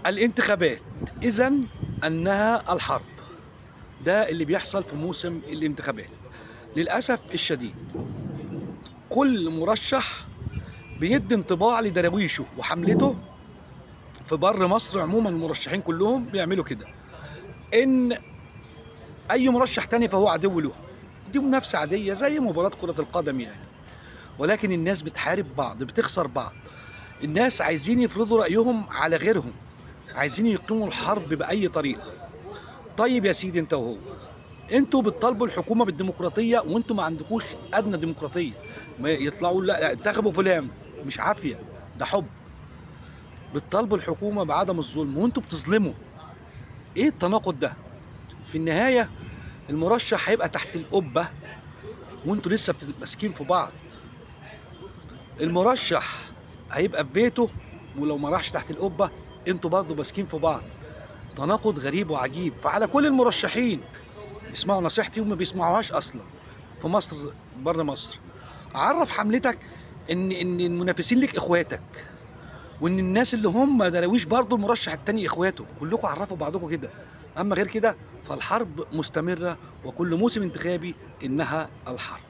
الانتخابات إذن أنها الحرب. ده اللي بيحصل في موسم الانتخابات للأسف الشديد. كل مرشح بيدي انطباع لدراويشه وحملته في بر مصر. عموما المرشحين كلهم بيعملوا كده، ان اي مرشح تاني فهو عدو له. دي منافسة عادية زي مباراة كرة القدم يعني، ولكن الناس بتحارب بعض، بتخسر بعض. الناس عايزين يفرضوا رأيهم على غيرهم، عايزين يقيموا الحرب بأي طريقة. طيب يا سيدي، انت وهو انتوا بتطالبوا الحكومة بالديمقراطية وانتوا ما عندكوش أدنى ديمقراطية. ما يطلعوا لا انتخبوا فلان، مش عافية، ده حب. بتطالبوا الحكومة بعدم الظلم وانتوا بتظلموا. ايه التناقض ده؟ في النهاية المرشح هيبقى تحت القبة وانتوا لسه ماسكين في بعض. المرشح هيبقى في بيته، ولو ما راحش تحت القبة انتوا برضه ماسكين في بعض. تناقض غريب وعجيب. فعلى كل المرشحين يسمعوا نصيحتي وما بيسمعوهاش اصلا في مصر بره مصر، عرف حملتك ان المنافسين لك اخواتك، وان الناس اللي هم دراويش برضه المرشح التاني اخواته. كلكم عرفوا بعضكم كده. اما غير كده فالحرب مستمرة، وكل موسم انتخابي انها الحرب.